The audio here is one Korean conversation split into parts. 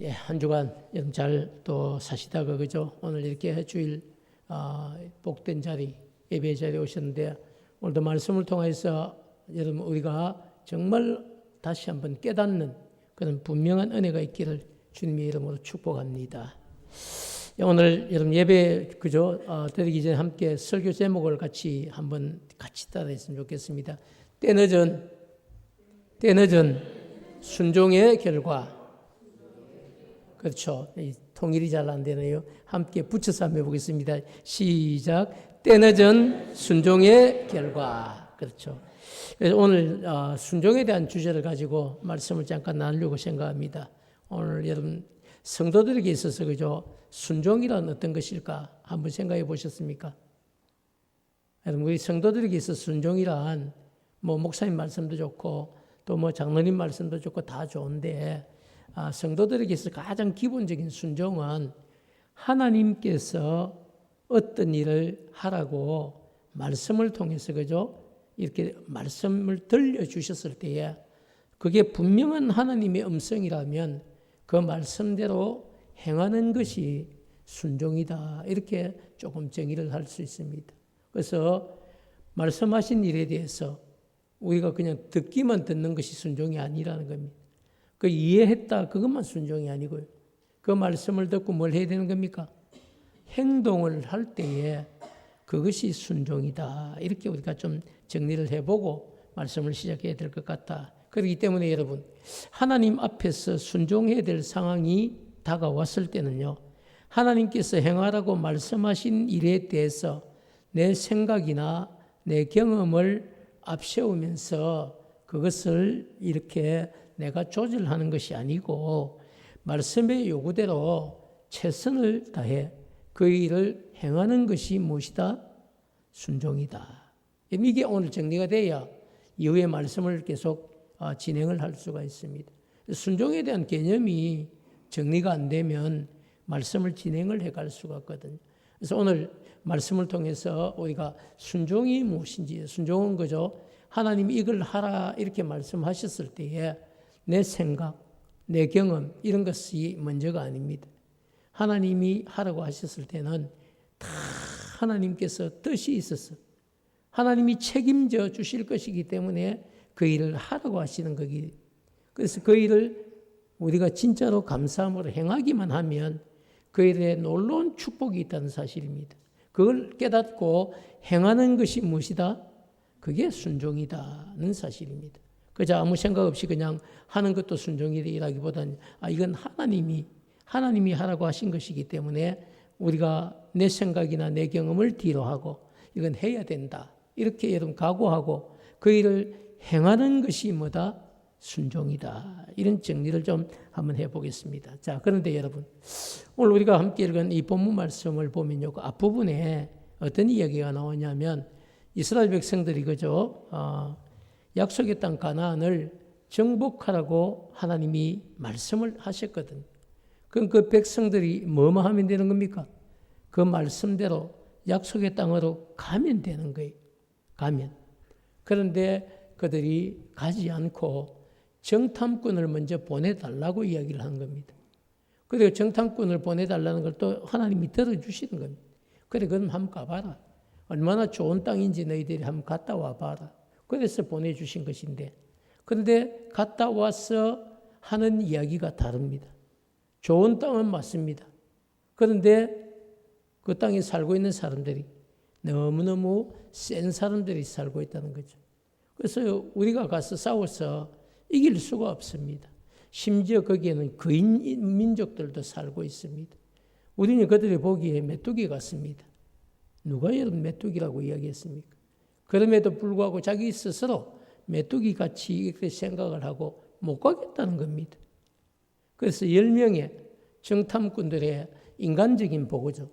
예, 한 주간 여러분 잘 또 사시다가 그죠? 오늘 이렇게 주일 복된 자리 예배 자리에 오셨는데 오늘도 말씀을 통해서 여러분 우리가 정말 다시 한번 깨닫는 그런 분명한 은혜가 있기를 주님의 이름으로 축복합니다. 오늘 여러분 예배 그죠? 드리기 전에 함께 설교 제목을 같이 한번 같이 따라했으면 좋겠습니다. 때늦은 순종의 결과. 그렇죠. 통일이 잘 안 되네요. 함께 붙여서 한번 해보겠습니다. 시작. 때늦은 순종의 결과. 그렇죠. 그래서 오늘 순종에 대한 주제를 가지고 말씀을 잠깐 나누려고 생각합니다. 오늘 여러분 성도들에게 있어서 그죠? 순종이란 어떤 것일까? 한번 생각해 보셨습니까? 여러분 우리 성도들에게 있어서 순종이란 뭐 목사님 말씀도 좋고 또 뭐 장로님 말씀도 좋고 다 좋은데 성도들에게 있어서 가장 기본적인 순종은 하나님께서 어떤 일을 하라고 말씀을 통해서 그죠? 이렇게 말씀을 들려주셨을 때에 그게 분명한 하나님의 음성이라면 그 말씀대로 행하는 것이 순종이다. 이렇게 조금 정의를 할 수 있습니다. 그래서 말씀하신 일에 대해서 우리가 그냥 듣기만 듣는 것이 순종이 아니라는 겁니다. 그 이해했다 그것만 순종이 아니고요. 그 말씀을 듣고 뭘 해야 되는 겁니까? 행동을 할 때에 그것이 순종이다. 이렇게 우리가 좀 정리를 해보고 말씀을 시작해야 될 것 같다. 그렇기 때문에 여러분 하나님 앞에서 순종해야 될 상황이 다가왔을 때는요. 하나님께서 행하라고 말씀하신 일에 대해서 내 생각이나 내 경험을 앞세우면서 그것을 이렇게 내가 조절하는 것이 아니고 말씀의 요구대로 최선을 다해 그 일을 행하는 것이 무엇이다? 순종이다. 이게 오늘 정리가 돼야 이후의 말씀을 계속 진행을 할 수가 있습니다. 순종에 대한 개념이 정리가 안 되면 말씀을 진행을 해갈 수가 없거든요. 그래서 오늘 말씀을 통해서 우리가 순종이 무엇인지, 순종은 그죠? 하나님이 이걸 하라 이렇게 말씀하셨을 때에 내 생각, 내 경험 이런 것이 먼저가 아닙니다. 하나님이 하라고 하셨을 때는 다 하나님께서 뜻이 있어서 하나님이 책임져 주실 것이기 때문에 그 일을 하라고 하시는 거기. 그래서 그 일을 우리가 진짜로 감사함으로 행하기만 하면 그 일에 놀라운 축복이 있다는 사실입니다. 그걸 깨닫고 행하는 것이 무엇이다? 그게 순종이다는 사실입니다. 그저 아무 생각 없이 그냥 하는 것도 순종이라기보다는 이건 하나님이 하라고 하신 것이기 때문에 우리가 내 생각이나 내 경험을 뒤로 하고 이건 해야 된다. 이렇게 여러분 각오하고 그 일을 행하는 것이 뭐다? 순종이다. 이런 정리를 좀 한번 해보겠습니다. 자, 그런데 여러분 오늘 우리가 함께 읽은 이 본문 말씀을 보면요. 그 앞부분에 어떤 이야기가 나오냐면 이스라엘 백성들이 그죠? 약속의 땅 가나안을 정복하라고 하나님이 말씀을 하셨거든요. 그럼 그 백성들이 뭐만 하면 되는 겁니까? 그 말씀대로 약속의 땅으로 가면 되는 거예요. 가면. 그런데 그들이 가지 않고 정탐꾼을 먼저 보내달라고 이야기를 한 겁니다. 그리고 정탐꾼을 보내달라는 걸 또 하나님이 들어주시는 겁니다. 그래, 그럼 한번 가봐라. 얼마나 좋은 땅인지 너희들이 한번 갔다 와봐라. 그래서 보내주신 것인데, 그런데 갔다 와서 하는 이야기가 다릅니다. 좋은 땅은 맞습니다. 그런데 그 땅에 살고 있는 사람들이 너무너무 센 사람들이 살고 있다는 거죠. 그래서 우리가 가서 싸워서 이길 수가 없습니다. 심지어 거기에는 거인 민족들도 살고 있습니다. 우리는 그들이 보기에 메뚜기 같습니다. 누가 여러분 메뚜기라고 이야기했습니까? 그럼에도 불구하고 자기 스스로 메뚜기 같이 이렇게 생각을 하고 못 가겠다는 겁니다. 그래서 10명의 정탐꾼들의 인간적인 보고죠.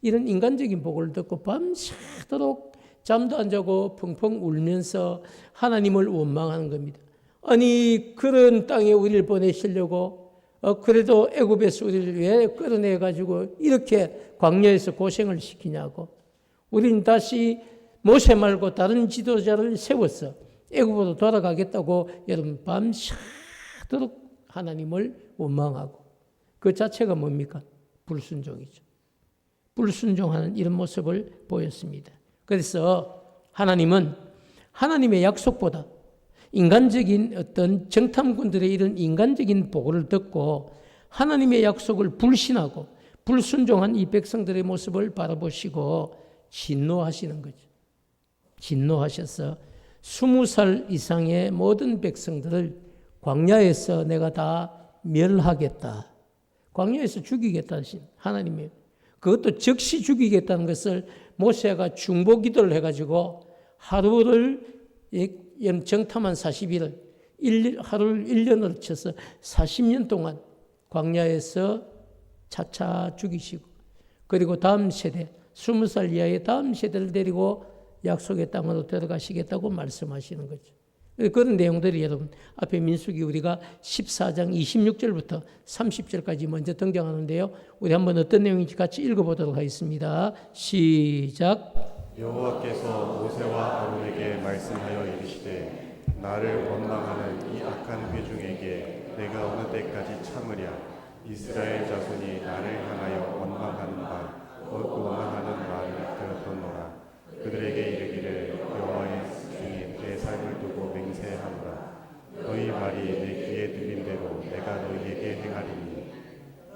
이런 인간적인 보고를 듣고 밤새도록 잠도 안 자고 펑펑 울면서 하나님을 원망하는 겁니다. 아니 그런 땅에 우리를 보내시려고 그래도 애굽에서 우리를 왜 끌어내가지고 이렇게 광야에서 고생을 시키냐고. 우리는 다시 모세 말고 다른 지도자를 세워서 애굽으로 돌아가겠다고 여러분 밤새도록 하나님을 원망하고 그 자체가 뭡니까? 불순종이죠. 불순종하는 이런 모습을 보였습니다. 그래서 하나님은 하나님의 약속보다 인간적인 어떤 정탐꾼들의 이런 인간적인 보고를 듣고 하나님의 약속을 불신하고 불순종한 이 백성들의 모습을 바라보시고 진노하시는 거죠. 진노하셔서 20살 이상의 모든 백성들을 광야에서 내가 다 멸하겠다. 광야에서 죽이겠다 하신 하나님이, 그것도 즉시 죽이겠다는 것을 모세가 중보 기도를 해가지고 하루를 정탐한 40일을 하루를 1년으로 쳐서 40년 동안 광야에서 차차 죽이시고, 그리고 다음 세대 20살 이하의 다음 세대를 데리고 약속의 땅으로 들어가시겠다고 말씀하시는 거죠. 그런 내용들이 여러분 앞에 민수기 우리가 14장 26절부터 30절까지 먼저 등장하는데요. 우리 한번 어떤 내용인지 같이 읽어보도록 하겠습니다. 시작. 여호와께서 모세와 아론에게 말씀하여 이르시되 나를 원망하는 이 악한 회중에게 내가 어느 때까지 참으랴. 이스라엘 자손이 나를 향하여 원망하는 원망하는 말을 들었도노라. 그들에게 이르기를 여호와의 중에 내 삶을 두고 맹세하노라. 너희 말이 내 귀에 들린 대로 내가 너희에게 행하리니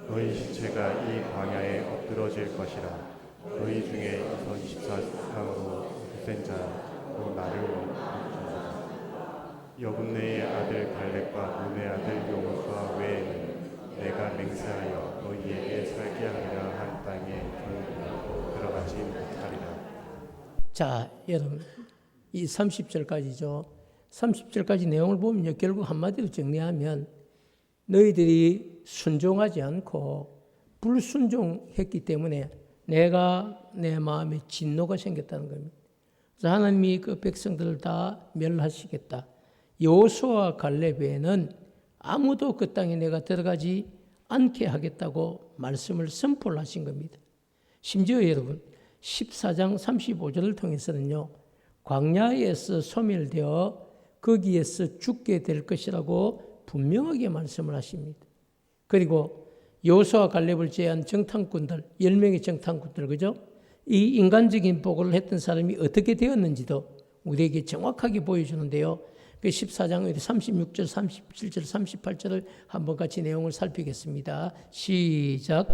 너희 시체가 이 광야에 엎드러질 것이라. 너희 중에 24상으로 굳센 자로 나를 원하소서. 여분네의 아들 갈렙과 눈의 아들 여호수아 외에는 내가 맹세하여 너희에게 살게 하리라 한 땅에 결코 들어가지 못하리라. 자, 여러분 이 30절까지죠. 30절까지 내용을 보면요, 결국 한마디로 정리하면 너희들이 순종하지 않고 불순종했기 때문에 내가 내 마음에 진노가 생겼다는 겁니다. 그래서 하나님이 그 백성들을 다 멸하시겠다. 여호수아와 갈렙 외에는 아무도 그 땅에 내가 들어가지 않게 하겠다고 말씀을 선포를 하신 겁니다. 심지어 여러분 14장 35절을 통해서는요, 광야에서 소멸되어 거기에서 죽게 될 것이라고 분명하게 말씀을 하십니다. 그리고 여호수아 갈렙을 제외한 정탐꾼들, 10명의 정탐꾼들, 그죠? 이 인간적인 보고를 했던 사람이 어떻게 되었는지도 우리에게 정확하게 보여주는데요. 그 14장 36절, 37절, 38절을 한번 같이 내용을 살피겠습니다. 시작.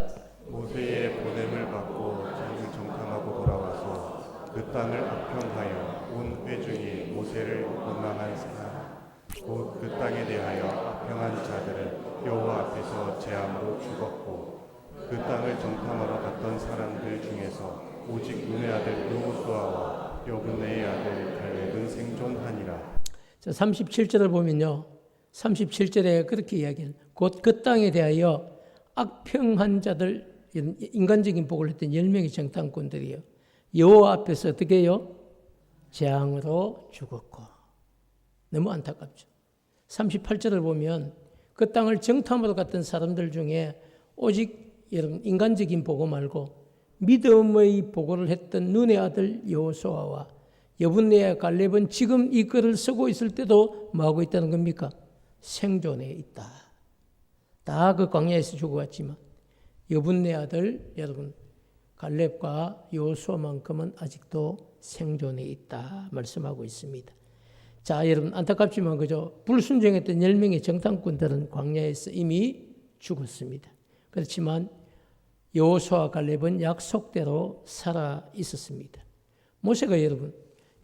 모세의 보냄을 받고 땅을 정탐하고 돌아와서 그 땅을 악평하여 온 회중이 모세를 원망한 곧 그 땅에 대하여 악평한 자들은 여호와 앞에서 재앙으로 죽었고 그 땅을 정탐하러 갔던 사람들 중에서 오직 눈의 아들 여호수아와 여분네의 아들 갈렙은 생존하니라. 자, 37절을 보면요, 37절에 그렇게 이야기해요. 곧 그 땅에 대하여 악평한 자들, 인간적인 복을 했던 10명의 정탐꾼들이요, 여호와 앞에서 어떻게 해요? 재앙으로 죽었고. 너무 안타깝죠. 38절을 보면 그 땅을 정탐으로 갔던 사람들 중에 오직 여러분 인간적인 보고 말고 믿음의 보고를 했던 눈의 아들 여호수아와 여분네와 갈렙은 지금 이 글을 쓰고 있을 때도 뭐하고 있다는 겁니까? 생존해 있다. 다 그 광야에서 죽어갔지만 여분네 아들 여러분 갈렙과 여호수아만큼은 아직도 생존해 있다 말씀하고 있습니다. 자, 여러분 안타깝지만 그죠? 불순종했던 10명의 정탐꾼들은 광야에서 이미 죽었습니다. 그렇지만 여호수아 갈렙은 약속대로 살아 있었습니다. 모세가 여러분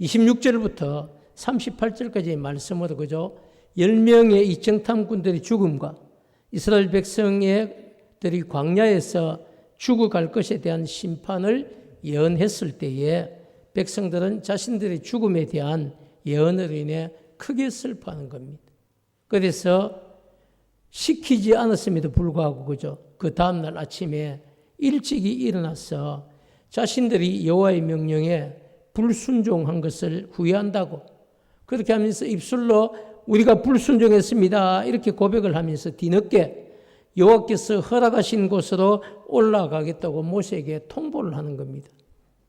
26절부터 38절까지의 말씀으로 그죠? 10명의 이 정탐꾼들의 죽음과 이스라엘 백성들이 광야에서 죽어갈 것에 대한 심판을 예언했을 때에 백성들은 자신들의 죽음에 대한 예언으로 인해 크게 슬퍼하는 겁니다. 그래서 시키지 않았음에도 불구하고 그죠? 그 다음날 아침에 일찍이 일어나서 자신들이 여호와의 명령에 불순종한 것을 후회한다고 그렇게 하면서 입술로 우리가 불순종했습니다 이렇게 고백을 하면서 뒤늦게 여호와께서 허락하신 곳으로 올라가겠다고 모세에게 통보를 하는 겁니다.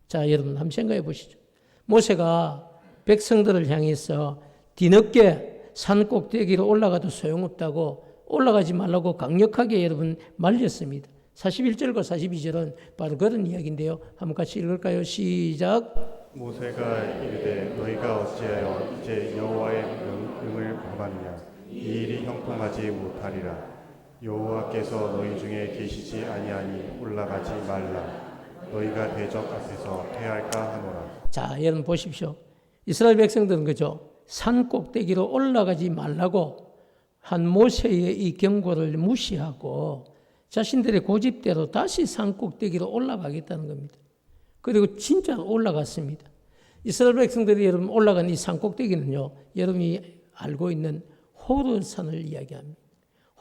자, 여러분 한번 생각해 보시죠. 모세가 백성들을 향해서 뒤늦게 산 꼭대기로 올라가도 소용없다고 올라가지 말라고 강력하게 여러분 말렸습니다. 41절과 42절은 바로 그런 이야기인데요. 한번 같이 읽을까요? 시작. 모세가 이르되 너희가 어찌하여 이제 여호와의 명을 범하느냐 이 일이 형통하지 못하리라. 여호와께서 너희 중에 계시지 아니하니 올라가지 말라. 너희가 대적 앞에서 패할까 하노라. 자, 여러분 보십시오. 이스라엘 백성들은 그죠? 산 꼭대기로 올라가지 말라고 한 모세의 이 경고를 무시하고 자신들의 고집대로 다시 산 꼭대기로 올라가겠다는 겁니다. 그리고 진짜 올라갔습니다. 이스라엘 백성들이 여러분 올라간 이 산 꼭대기는요, 여러분이 알고 있는 호르산을 이야기합니다.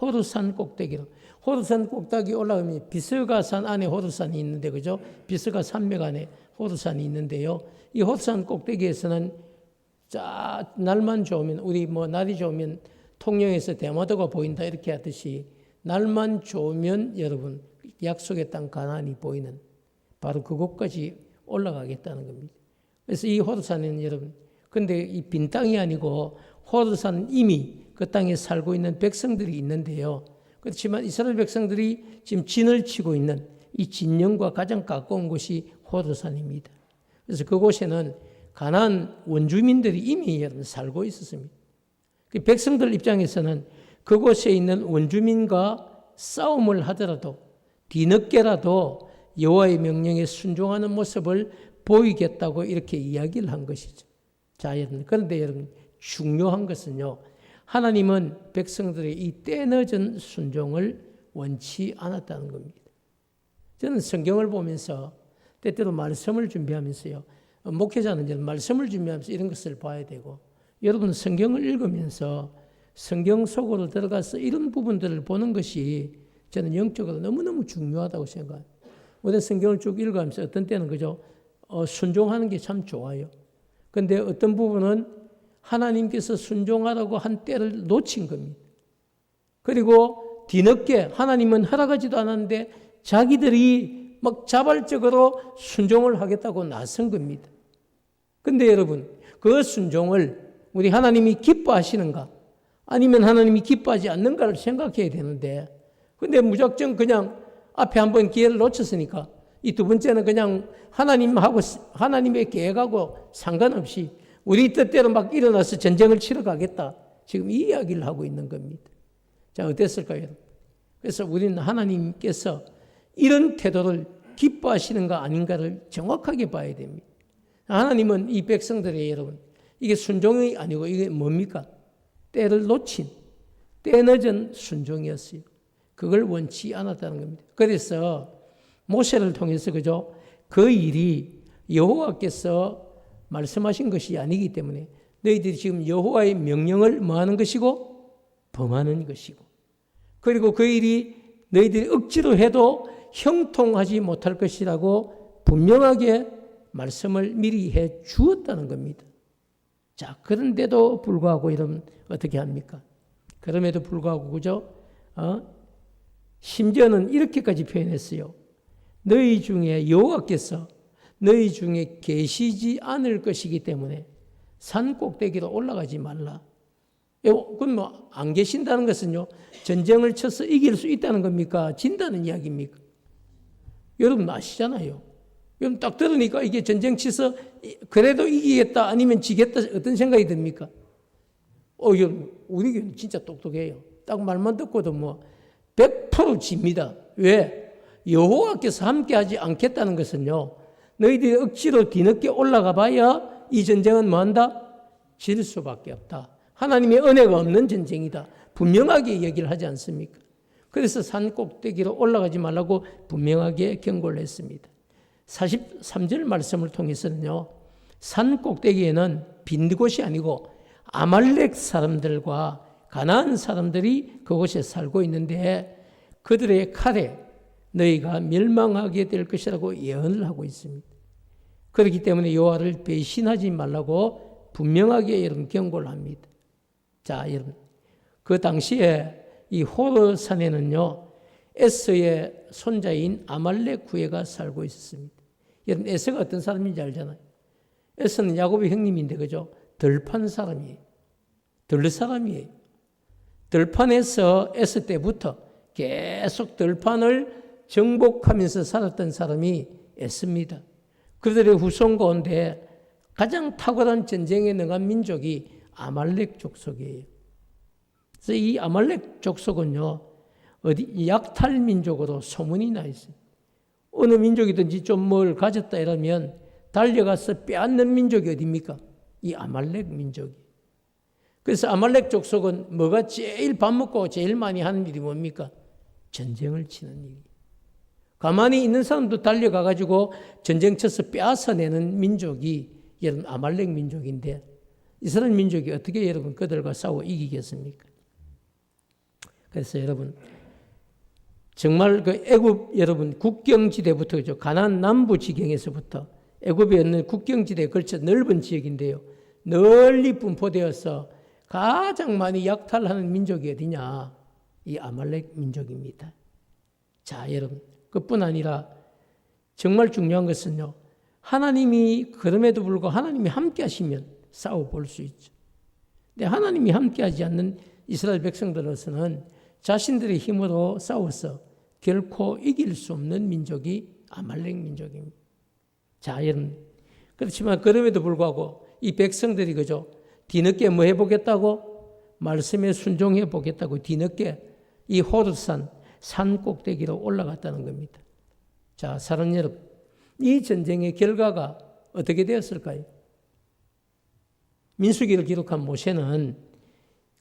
호르산 꼭대기로. 호르산 꼭대기 올라가면 비스가산 안에 호르산이 있는데, 그죠? 비스가 산맥 안에 호르산이 있는데요. 이 호르산 꼭대기에서는 날만 좋으면, 우리 날이 좋으면 통영에서 대마도가 보인다 이렇게 하듯이 날만 좋으면 여러분 약속의 땅 가나안이 보이는 바로 그곳까지 올라가겠다는 겁니다. 그래서 이 호르산에는 여러분, 근데 이 빈 땅이 아니고 호르산 이미 그 땅에 살고 있는 백성들이 있는데요. 그렇지만 이스라엘 백성들이 지금 진을 치고 있는 이 진영과 가장 가까운 곳이 호르산입니다. 그래서 그곳에는 가나안 원주민들이 이미 여러분 살고 있었습니다. 그 백성들 입장에서는 그곳에 있는 원주민과 싸움을 하더라도 뒤늦게라도 여호와의 명령에 순종하는 모습을 보이겠다고 이렇게 이야기를 한 것이죠. 자, 여러분, 그런데 여러분 중요한 것은요, 하나님은 백성들의 이 때늦은 순종을 원치 않았다는 겁니다. 저는 성경을 보면서 때때로 말씀을 준비하면서요, 목회자는 말씀을 준비하면서 이런 것을 봐야 되고, 여러분 성경을 읽으면서 성경 속으로 들어가서 이런 부분들을 보는 것이 저는 영적으로 너무너무 중요하다고 생각합니다. 우리는 성경을 쭉 읽어가면서 어떤 때는 그죠? 순종하는 게 참 좋아요. 그런데 어떤 부분은 하나님께서 순종하라고 한 때를 놓친 겁니다. 그리고 뒤늦게 하나님은 허락하지도 않았는데 자기들이 막 자발적으로 순종을 하겠다고 나선 겁니다. 그런데 여러분, 그 순종을 우리 하나님이 기뻐하시는가? 아니면 하나님이 기뻐하지 않는가를 생각해야 되는데, 근데 무작정 그냥 앞에 한번 기회를 놓쳤으니까 이 두 번째는 그냥 하나님의 계획하고 상관없이 우리 뜻대로 막 일어나서 전쟁을 치러 가겠다. 지금 이 이야기를 하고 있는 겁니다. 자, 어땠을까요? 그래서 우리는 하나님께서 이런 태도를 기뻐하시는가 아닌가를 정확하게 봐야 됩니다. 하나님은 이 백성들의 여러분, 이게 순종이 아니고 이게 뭡니까? 때를 놓친, 때늦은 순종이었어요. 그걸 원치 않았다는 겁니다. 그래서 모세를 통해서 그죠? 그 일이 여호와께서 말씀하신 것이 아니기 때문에 너희들이 지금 여호와의 명령을 뭐하는 것이고 범하는 것이고, 그리고 그 일이 너희들이 억지로 해도 형통하지 못할 것이라고 분명하게 말씀을 미리 해 주었다는 겁니다. 자, 그런데도 불구하고 여러분 어떻게 합니까? 그럼에도 불구하고 그죠? 심지어는 이렇게까지 표현했어요. 너희 중에 여호와께서 너희 중에 계시지 않을 것이기 때문에 산 꼭대기로 올라가지 말라. 그럼 안 계신다는 것은요, 전쟁을 쳐서 이길 수 있다는 겁니까? 진다는 이야기입니까? 여러분 아시잖아요. 여러분 딱 들으니까 이게 전쟁 치서 그래도 이기겠다 아니면 지겠다 어떤 생각이 듭니까? 여러분 우리 교회는 진짜 똑똑해요. 딱 말만 듣고도 100% 집니다. 왜? 여호와께서 함께하지 않겠다는 것은요, 너희들이 억지로 뒤늦게 올라가 봐야 이 전쟁은 뭐한다? 질 수밖에 없다. 하나님의 은혜가 없는 전쟁이다. 분명하게 얘기를 하지 않습니까? 그래서 산 꼭대기로 올라가지 말라고 분명하게 경고를 했습니다. 43절 말씀을 통해서는요, 산 꼭대기에는 빈 곳이 아니고 아말렉 사람들과 가나안 사람들이 그곳에 살고 있는데 그들의 칼에 너희가 멸망하게 될 것이라고 예언을 하고 있습니다. 그렇기 때문에 여호와를 배신하지 말라고 분명하게 여러분 경고를 합니다. 자, 여러분 그 당시에 이 호르산에는요 에서의 손자인 아말렉 후예가 살고 있었습니다. 여러분 에서가 어떤 사람인지 알잖아요. 에서는 야곱의 형님인데 그죠? 덜 판 사람이에요. 덜 사람이에요. 들판에서 애서 때부터 계속 들판을 정복하면서 살았던 사람이 에스입니다. 그들의 후손 가운데 가장 탁월한 전쟁에 능한 민족이 아말렉 족속이에요. 그래서 이 아말렉 족속은요, 어디 약탈 민족으로 소문이 나 있어요. 어느 민족이든지 좀 뭘 가졌다 이러면 달려가서 빼앗는 민족이 어디입니까? 이 아말렉 민족이. 그래서 아말렉 족속은 뭐가 제일 밥 먹고 제일 많이 하는 일이 뭡니까? 전쟁을 치는 일이. 가만히 있는 사람도 달려가가지고 전쟁 쳐서 빼앗아내는 민족이 여러분 아말렉 민족인데 이스라엘 민족이 어떻게 여러분 그들과 싸워 이기겠습니까? 그래서 여러분 정말 그 애굽 여러분 국경지대부터 그죠? 가나안 남부 지경에서부터 애굽에 있는 국경지대에 걸쳐 넓은 지역인데요. 널리 분포되어서 가장 많이 약탈하는 민족이 어디냐? 이 아말렉 민족입니다. 자, 여러분 그뿐 아니라 정말 중요한 것은요. 하나님이 그럼에도 불구하고 하나님이 함께 하시면 싸워볼 수 있죠. 근데 하나님이 함께 하지 않는 이스라엘 백성들로서는 자신들의 힘으로 싸워서 결코 이길 수 없는 민족이 아말렉 민족입니다. 자, 여러분 그렇지만 그럼에도 불구하고 이 백성들이 그죠? 뒤늦게 뭐 해보겠다고? 말씀에 순종해 보겠다고 뒤늦게 이 호르산 산 꼭대기로 올라갔다는 겁니다. 자, 사랑하는 여러분, 이 전쟁의 결과가 어떻게 되었을까요? 민수기를 기록한 모세는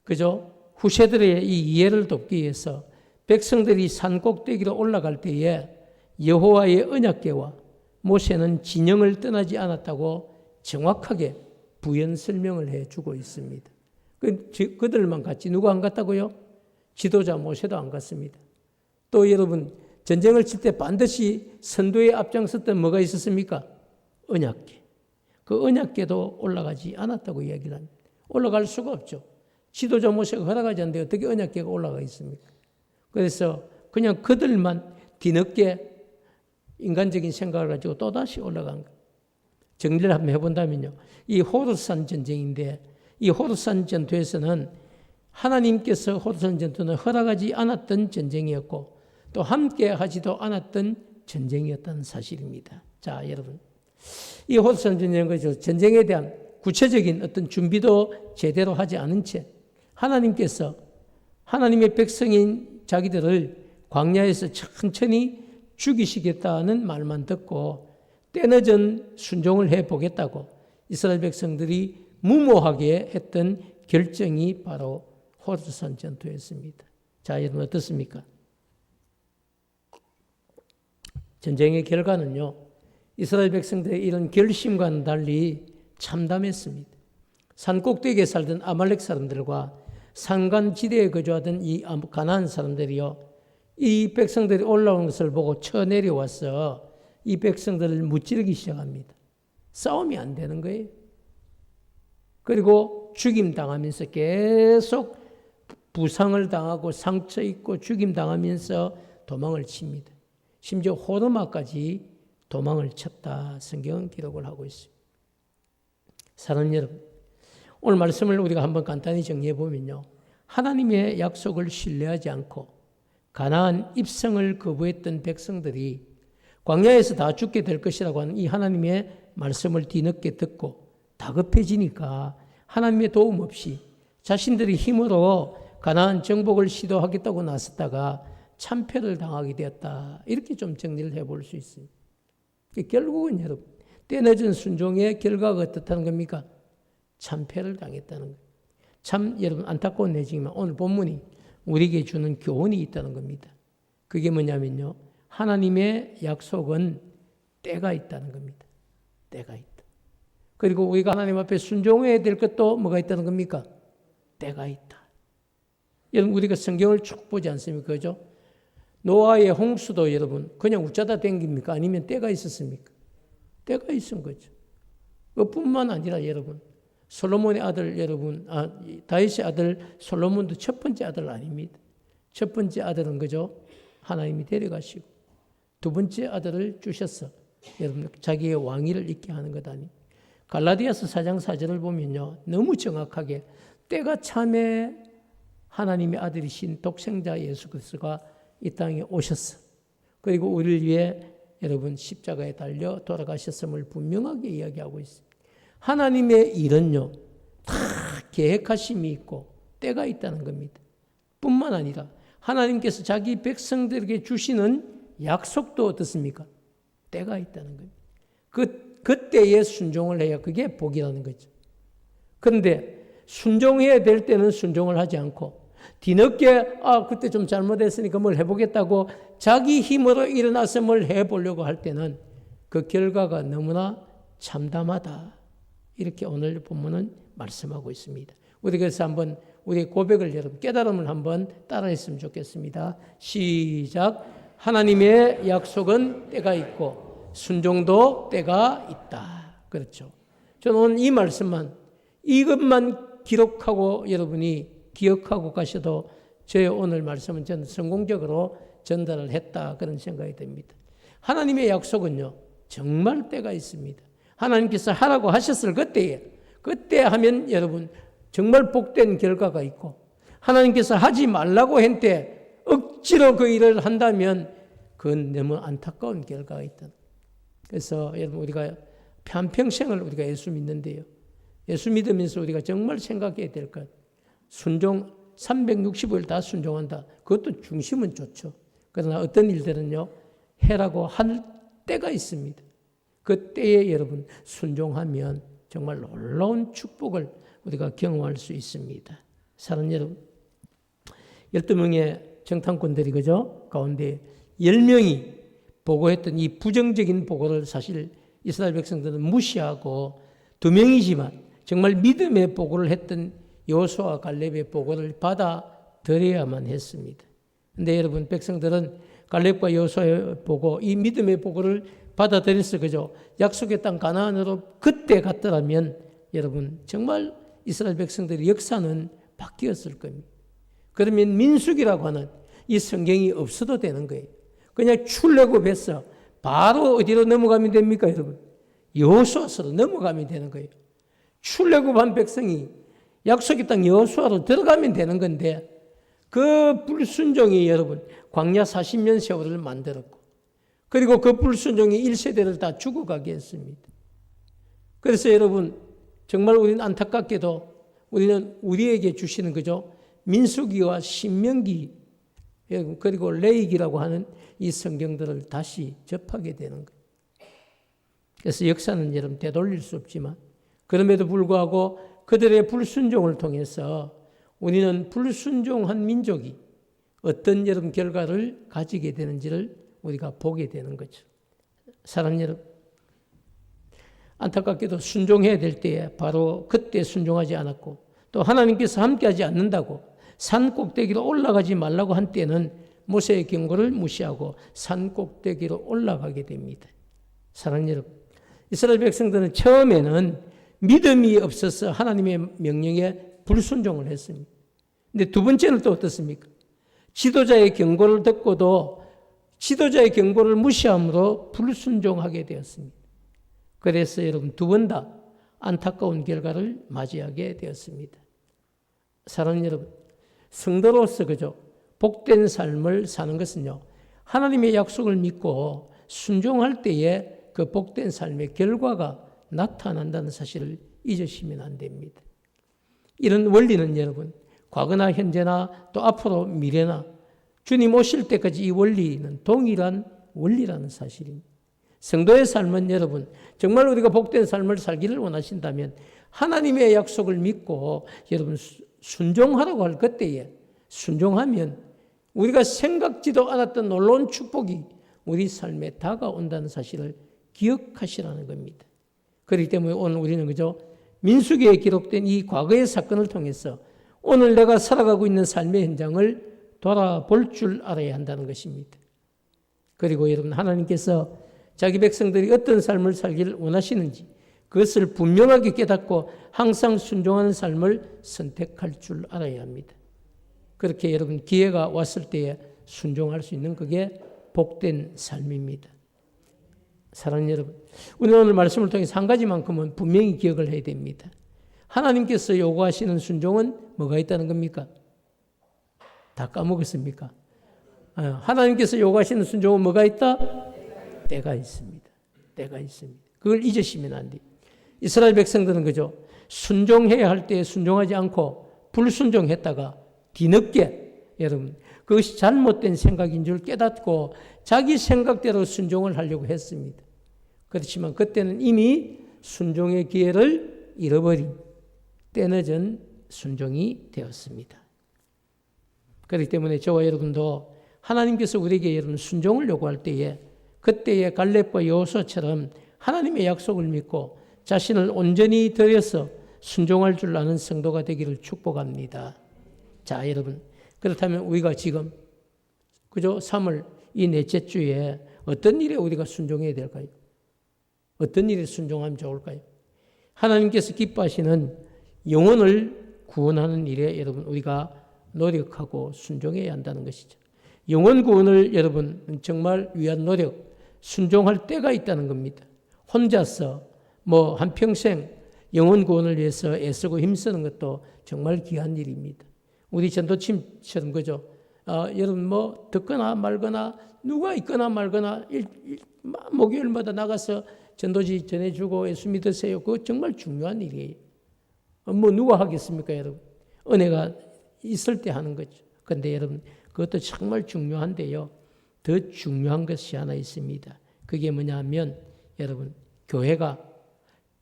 그죠? 후세들의 이 이해를 돕기 위해서 백성들이 산 꼭대기로 올라갈 때에 여호와의 언약궤와 모세는 진영을 떠나지 않았다고 정확하게 부연 설명을 해주고 있습니다. 그들만 갔지 누가 안 갔다고요? 지도자 모세도 안 갔습니다. 또 여러분 전쟁을 칠 때 반드시 선두에 앞장섰던 뭐가 있었습니까? 언약궤. 그 언약궤도 올라가지 않았다고 이야기를 합니다. 올라갈 수가 없죠. 지도자 모세가 허락하지 않는데 어떻게 언약궤가 올라가 있습니까? 그래서 그냥 그들만 뒤늦게 인간적인 생각을 가지고 또다시 올라간 거예요. 정리를 한번 해본다면요. 이 호르산 전쟁인데 이 호르산 전투에서는 하나님께서 호르산 전투는 허락하지 않았던 전쟁이었고 또 함께 하지도 않았던 전쟁이었다는 사실입니다. 자, 여러분. 이 호르산 전쟁은 전쟁에 대한 구체적인 어떤 준비도 제대로 하지 않은 채 하나님께서 하나님의 백성인 자기들을 광야에서 천천히 죽이시겠다는 말만 듣고 때늦은 순종을 해보겠다고 이스라엘 백성들이 무모하게 했던 결정이 바로 호르산 전투였습니다. 자, 여러분 어떻습니까? 전쟁의 결과는요. 이스라엘 백성들의 이런 결심과는 달리 참담했습니다. 산 꼭대기에 살던 아말렉 사람들과 산간지대에 거주하던 이 가나안 사람들이요. 이 백성들이 올라오는 것을 보고 쳐내려와서 이 백성들을 무찌르기 시작합니다. 싸움이 안 되는 거예요. 그리고 죽임 당하면서 계속 부상을 당하고 상처 입고 죽임 당하면서 도망을 칩니다. 심지어 호르마까지 도망을 쳤다. 성경은 기록을 하고 있습니다. 사랑하는 여러분, 오늘 말씀을 우리가 한번 간단히 정리해 보면요. 하나님의 약속을 신뢰하지 않고 가나안 입성을 거부했던 백성들이 광야에서 다 죽게 될 것이라고 하는 이 하나님의 말씀을 뒤늦게 듣고 다급해지니까 하나님의 도움 없이 자신들의 힘으로 가나안 정복을 시도하겠다고 나섰다가 참패를 당하게 되었다. 이렇게 좀 정리를 해볼 수 있습니다. 결국은 여러분 때늦은 순종의 결과가 어떻다는 겁니까? 참패를 당했다는 거예요. 참 여러분 안타까운 내지만 오늘 본문이 우리에게 주는 교훈이 있다는 겁니다. 그게 뭐냐면요. 하나님의 약속은 때가 있다는 겁니다. 때가 있다. 그리고 우리가 하나님 앞에 순종해야 될 것도 뭐가 있다는 겁니까? 때가 있다. 여러분 우리가 성경을 쭉 보지 않습니까? 그죠? 노아의 홍수도 여러분 그냥 웃자다 댕깁니까? 아니면 때가 있었습니까? 때가 있은 거죠. 그뿐만 아니라 여러분 솔로몬의 아들 여러분 다윗의 아들 솔로몬도 첫 번째 아들 아닙니다. 첫 번째 아들은 그죠? 하나님이 데려가시고 두 번째 아들을 주셔서 여러분 자기의 왕위를 있게 하는 것 아니. 갈라디아서 4장 4절을 보면요. 너무 정확하게 때가 참에 하나님의 아들이신 독생자 예수 그리스도가 이 땅에 오셨어. 그리고 우리를 위해 여러분 십자가에 달려 돌아가셨음을 분명하게 이야기하고 있습니다. 하나님의 일은요, 다 계획하심이 있고 때가 있다는 겁니다. 뿐만 아니라 하나님께서 자기 백성들에게 주시는 약속도 어떻습니까? 때가 있다는 겁니다. 그때에 순종을 해야 그게 복이라는 거죠. 그런데 순종해야 될 때는 순종을 하지 않고 뒤늦게 그때 좀 잘못했으니까 뭘 해보겠다고 자기 힘으로 일어나서 뭘 해보려고 할 때는 그 결과가 너무나 참담하다. 이렇게 오늘 본문은 말씀하고 있습니다. 우리 그래서 한번 우리의 고백을 여러분 깨달음을 한번 따라했으면 좋겠습니다. 시작. 하나님의 약속은 때가 있고 순종도 때가 있다. 그렇죠. 저는 오늘 이 말씀만 이것만 기록하고 여러분이 기억하고 가셔도 저의 오늘 말씀은 저는 성공적으로 전달을 했다. 그런 생각이 듭니다. 하나님의 약속은요. 정말 때가 있습니다. 하나님께서 하라고 하셨을 그때 하면 여러분 정말 복된 결과가 있고 하나님께서 하지 말라고 한 때 억지로 그 일을 한다면 그건 너무 안타까운 결과가 있다. 그래서 여러분 우리가 한평생을 우리가 예수 믿는데요. 예수 믿으면서 우리가 정말 생각해야 될 것. 순종 365일 다 순종한다. 그것도 중심은 좋죠. 그러나 어떤 일들은요. 해라고 할 때가 있습니다. 그 때에 여러분 순종하면 정말 놀라운 축복을 우리가 경험할 수 있습니다. 사랑하는 여러분, 12명의 정탐꾼들이 그죠? 가운데 10명이 보고했던 이 부정적인 보고를 사실 이스라엘 백성들은 무시하고 2명이지만 정말 믿음의 보고를 했던 여호수아와 갈렙의 보고를 받아들여야만 했습니다. 그런데 여러분 백성들은 갈렙과 여호수아의 보고, 이 믿음의 보고를 받아들였어. 그죠? 약속의 땅 가나안으로 그때 갔더라면 여러분 정말 이스라엘 백성들의 역사는 바뀌었을 겁니다. 그러면 민수기라고 하는 이 성경이 없어도 되는 거예요. 그냥 출애굽해서 바로 어디로 넘어가면 됩니까, 여러분? 여호수아서로 넘어가면 되는 거예요. 출애굽한 백성이 약속의 땅 여호수아로 들어가면 되는 건데 그 불순종이 여러분 광야 40년 세월을 만들었고 그리고 그 불순종이 1세대를 다 죽어가게 했습니다. 그래서 여러분 정말 우리는 안타깝게도 우리는 우리에게 주시는 거죠. 민수기와 신명기 그리고 레위기라고 하는 이 성경들을 다시 접하게 되는 거예요. 그래서 역사는 여러분 되돌릴 수 없지만 그럼에도 불구하고 그들의 불순종을 통해서 우리는 불순종한 민족이 어떤 여러분 결과를 가지게 되는지를 우리가 보게 되는 거죠. 사랑하는 여러분, 안타깝게도 순종해야 될 때에 바로 그때 순종하지 않았고 또 하나님께서 함께하지 않는다고 산 꼭대기로 올라가지 말라고 한 때는 모세의 경고를 무시하고 산 꼭대기로 올라가게 됩니다. 사랑하는 여러분, 이스라엘 백성들은 처음에는 믿음이 없어서 하나님의 명령에 불순종을 했습니다. 근데 두 번째는 또 어떻습니까? 지도자의 경고를 듣고도 지도자의 경고를 무시함으로 불순종하게 되었습니다. 그래서 여러분 두 번 다 안타까운 결과를 맞이하게 되었습니다. 사랑하는 여러분, 성도로서 그죠? 복된 삶을 사는 것은요, 하나님의 약속을 믿고 순종할 때에 그 복된 삶의 결과가 나타난다는 사실을 잊으시면 안 됩니다. 이런 원리는 여러분, 과거나 현재나 또 앞으로 미래나 주님 오실 때까지 이 원리는 동일한 원리라는 사실입니다. 성도의 삶은 여러분, 정말 우리가 복된 삶을 살기를 원하신다면 하나님의 약속을 믿고 여러분 순종하라고 할 그때에 순종하면 우리가 생각지도 않았던 놀라운 축복이 우리 삶에 다가온다는 사실을 기억하시라는 겁니다. 그렇기 때문에 오늘 우리는 그죠? 민수기에 기록된 이 과거의 사건을 통해서 오늘 내가 살아가고 있는 삶의 현장을 돌아볼 줄 알아야 한다는 것입니다. 그리고 여러분 하나님께서 자기 백성들이 어떤 삶을 살기를 원하시는지 그것을 분명하게 깨닫고 항상 순종하는 삶을 선택할 줄 알아야 합니다. 그렇게 여러분 기회가 왔을 때에 순종할 수 있는 그게 복된 삶입니다. 사랑하는 여러분, 우리는 오늘 말씀을 통해서 한 가지만큼은 분명히 기억을 해야 됩니다. 하나님께서 요구하시는 순종은 뭐가 있다는 겁니까? 다 까먹었습니까? 하나님께서 요구하시는 순종은 뭐가 있다? 때가 있습니다. 때가 있습니다. 그걸 잊으시면 안 돼요. 이스라엘 백성들은 그죠? 순종해야 할 때 순종하지 않고 불순종했다가 뒤늦게 여러분 그것이 잘못된 생각인 줄 깨닫고 자기 생각대로 순종을 하려고 했습니다. 그렇지만 그때는 이미 순종의 기회를 잃어버린 때늦은 순종이 되었습니다. 그렇기 때문에 저와 여러분도 하나님께서 우리에게 여러분 순종을 요구할 때에 그때의 갈렙과 여호수아처럼 하나님의 약속을 믿고 자신을 온전히 들여서 순종할 줄 아는 성도가 되기를 축복합니다. 자, 여러분 그렇다면 우리가 지금 그죠? 3월 이 넷째 주에 어떤 일에 우리가 순종해야 될까요? 어떤 일에 순종하면 좋을까요? 하나님께서 기뻐하시는 영혼을 구원하는 일에 여러분 우리가 노력하고 순종해야 한다는 것이죠. 영혼 구원을 여러분 정말 위한 노력, 순종할 때가 있다는 겁니다. 혼자서 한평생 영혼 구원을 위해서 애쓰고 힘쓰는 것도 정말 귀한 일입니다. 우리 전도팀처럼 그죠? 여러분 듣거나 말거나 누가 있거나 말거나 목요일마다 나가서 전도지 전해주고 예수 믿으세요. 그거 정말 중요한 일이에요. 누가 하겠습니까, 여러분? 은혜가 있을 때 하는 거죠. 그런데 여러분 그것도 정말 중요한데요. 더 중요한 것이 하나 있습니다. 그게 뭐냐면 여러분 교회가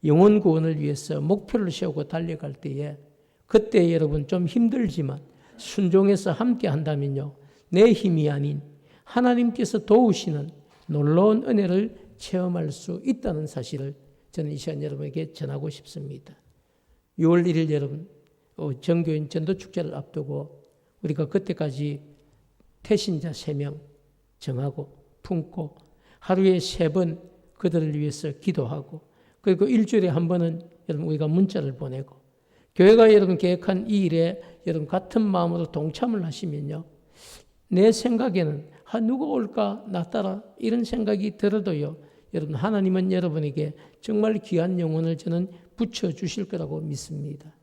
영혼 구원을 위해서 목표를 세우고 달려갈 때에 그때 여러분 좀 힘들지만 순종해서 함께 한다면요. 내 힘이 아닌 하나님께서 도우시는 놀라운 은혜를 체험할 수 있다는 사실을 저는 이 시간 여러분에게 전하고 싶습니다. 6월 1일 여러분 정교인 전도축제를 앞두고 우리가 그때까지 태신자 3명 정하고 품고 하루에 3번 그들을 위해서 기도하고 그리고 일주일에 한 번은 여러분 우리가 문자를 보내고 교회가 여러분 계획한 이 일에 여러분 같은 마음으로 동참을 하시면요. 내 생각에는 누가 올까 나 따라 이런 생각이 들어도요. 여러분 하나님은 여러분에게 정말 귀한 영혼을 저는 붙여주실 거라고 믿습니다.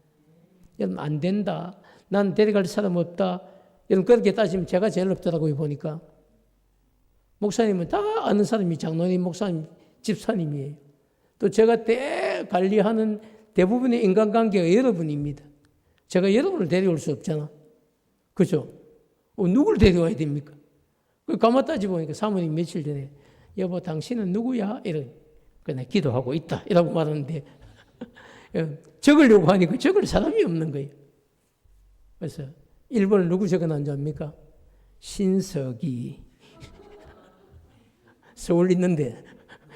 여러분 안 된다. 난 데려갈 사람 없다. 여러분 그렇게 따지면 제가 제일 없더라고요 보니까. 목사님은 다 아는 사람이 장로님, 목사님, 집사님이에요. 또 제가 관리하는 대부분의 인간관계가 여러분입니다. 제가 여러분을 데려올 수 없잖아. 그죠? 누굴 데려와야 됩니까? 가만 따지보니까 사모님 며칠 전에 여보 당신은 누구야? 그냥 기도하고 있다. 이라고 말하는데 적으려고 하니까 적을 사람이 없는 거예요. 그래서 1번을 누구 적어놨는지 압니까? 신석이. 서울 있는데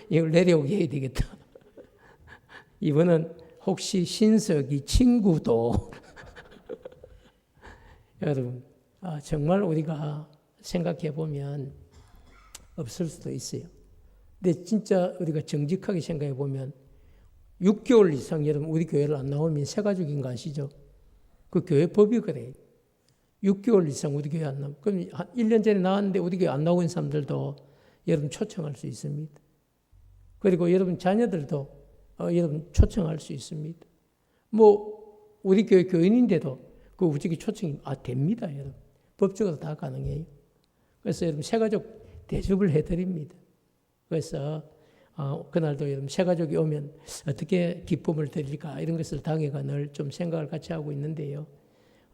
이걸 내려오게 해야 되겠다. 2번은 혹시 신석이 친구도. 여러분 정말 우리가 생각해 보면 없을 수도 있어요. 근데 진짜 우리가 정직하게 생각해 보면 6개월 이상 여러분 우리 교회를 안 나오면 새가족인 거 아시죠? 그 교회 법이 그래요. 6개월 이상 우리 교회 안 나오면 그럼 1년 전에 나왔는데 우리 교회 안 나오고 있는 사람들도 여러분 초청할 수 있습니다. 그리고 여러분 자녀들도 여러분 초청할 수 있습니다. 우리 교회 교인인데도 그 우직이 초청이 됩니다, 여러분. 법적으로 다 가능해요. 그래서 여러분 새가족 대접을 해드립니다. 그래서 그날도 여러분 새가족이 오면 어떻게 기쁨을 드릴까 이런 것을 당회가 늘 좀 생각을 같이 하고 있는데요.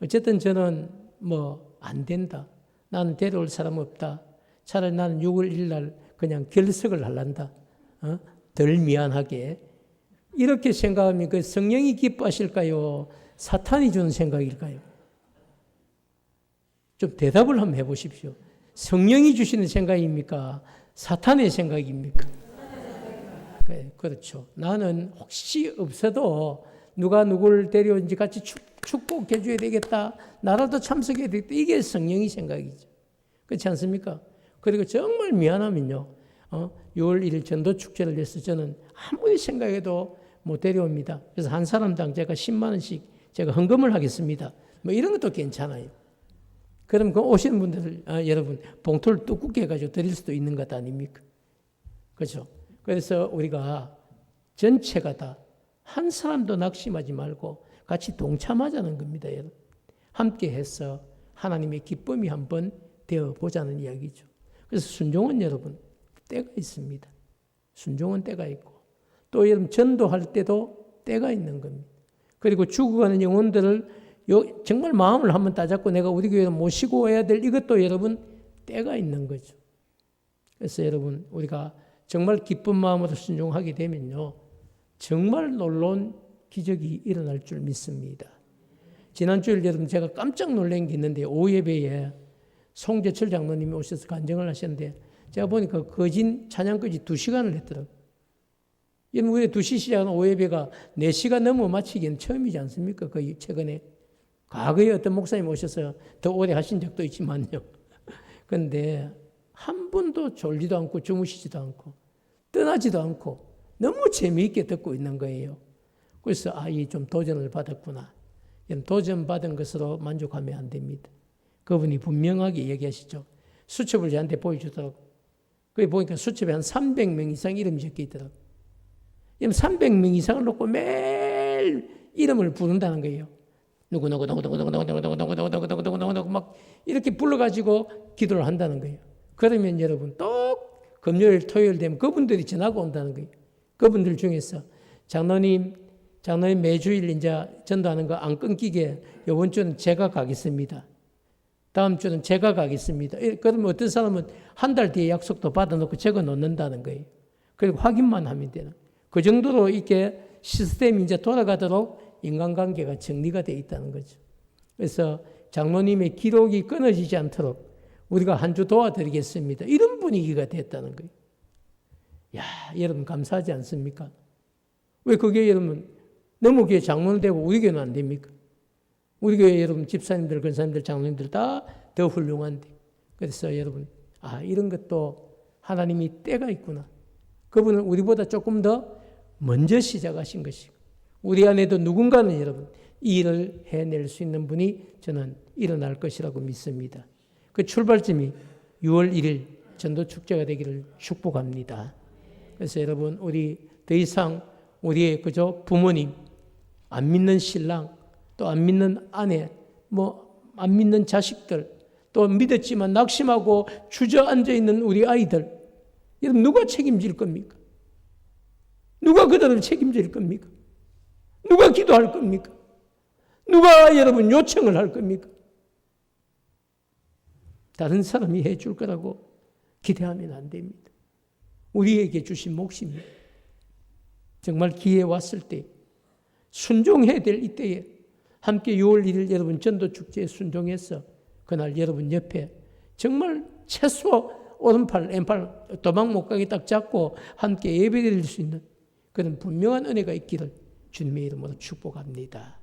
어쨌든 저는 안 된다. 나는 데려올 사람 없다. 차라리 나는 6월 1일 날 그냥 결석을 하란다. 덜 미안하게. 이렇게 생각하면 그 성령이 기뻐하실까요? 사탄이 주는 생각일까요? 좀 대답을 한번 해보십시오. 성령이 주시는 생각입니까? 사탄의 생각입니까? 그렇죠. 나는 혹시 없어도 누가 누구를 데려온지 같이 축복해 줘야 되겠다. 나라도 참석해야 되겠다. 이게 성령의 생각이죠. 그렇지 않습니까? 그리고 정말 미안하면요. 6월 1일 전도축제를 위해서 저는 아무리 생각해도 못 데려옵니다. 그래서 한 사람당 제가 10만 원씩 제가 헌금을 하겠습니다. 이런 것도 괜찮아요. 그럼 그 오시는 분들 여러분 봉투를 두껍게 해가지고 드릴 수도 있는 것 아닙니까? 그렇죠? 그래서 우리가 전체가 다 한 사람도 낙심하지 말고 같이 동참하자는 겁니다. 여러분. 함께 해서 하나님의 기쁨이 한번 되어보자는 이야기죠. 그래서 순종은 여러분 때가 있습니다. 순종은 때가 있고 또 여러분 전도할 때도 때가 있는 겁니다. 그리고 죽어가는 영혼들을 정말 마음을 한번 따잡고 내가 우리 교회로 모시고 와야 될 이것도 여러분 때가 있는 거죠. 그래서 여러분 우리가 정말 기쁜 마음으로 순종하게 되면요 정말 놀라운 기적이 일어날 줄 믿습니다. 지난주에 여러분 제가 깜짝 놀란 게 있는데 오후 예배에 송재철 장로님이 오셔서 간증을 하셨는데 제가 보니까 거진 찬양까지 2시간을 했더라고요. 여러분 우리 2시 시작하는 오후 예배가 4시간 넘어 마치기는 처음이지 않습니까? 거의 최근에. 과거에 어떤 목사님 오셔서 더 오래 하신 적도 있지만요. 그런데 한 번도 졸지도 않고 주무시지도 않고 떠나지도 않고 너무 재미있게 듣고 있는 거예요. 그래서 이 좀 도전을 받았구나. 도전받은 것으로 만족하면 안 됩니다. 그분이 분명하게 얘기하시죠. 수첩을 저한테 보여주더라고. 거기 보니까 수첩에 한 300명 이상 이름이 적혀 있더라고. 300명 이상을 놓고 매일 이름을 부른다는 거예요. 누구누구 막 이렇게 불러가지고 기도를 한다는 거예요. 그러면 여러분 또 금요일 토요일 되면 그분들이 전화가 온다는 거예요. 그분들 중에서 장로님 매주일 이제 전도하는 거 안 끊기게 이번 주는 제가 가겠습니다. 다음 주는 제가 가겠습니다. 그러면 어떤 사람은 한 달 뒤에 약속도 받아놓고 적어 놓는다는 거예요. 그리고 확인만 하면 되는 거예요. 그 정도로 이렇게 시스템이 이제 돌아가도록 인간관계가 정리가 되어 있다는 거죠. 그래서 장로님의 기록이 끊어지지 않도록 우리가 한 주 도와드리겠습니다. 이런 분위기가 됐다는 거예요. 야, 여러분 감사하지 않습니까? 왜 그게 여러분 너무 교회 장로는 되고 우리 교회는 안 됩니까? 우리 교회 여러분 집사님들, 권사님들, 장로님들 다 더 훌륭한데. 그래서 여러분 이런 것도 하나님이 때가 있구나. 그분은 우리보다 조금 더 먼저 시작하신 것이고 우리 안에도 누군가는 여러분 이 일을 해낼 수 있는 분이 저는 일어날 것이라고 믿습니다. 그 출발점이 6월 1일 전도축제가 되기를 축복합니다. 그래서 여러분 우리 더 이상 우리의 그저 부모님, 안 믿는 신랑, 또 안 믿는 아내, 안 믿는 자식들, 또 믿었지만 낙심하고 주저앉아 있는 우리 아이들, 여러분 누가 책임질 겁니까? 누가 그들을 책임질 겁니까? 누가 기도할 겁니까? 누가 여러분 요청을 할 겁니까? 다른 사람이 해줄 거라고 기대하면 안 됩니다. 우리에게 주신 몫입니다. 정말 기회 왔을 때 순종해야 될 이때에 함께 6월 1일 여러분 전도축제에 순종해서 그날 여러분 옆에 정말 최소 오른팔, 왼팔 도망 못 가게 딱 잡고 함께 예배드릴 수 있는 그런 분명한 은혜가 있기를 주님의 이름으로 축복합니다.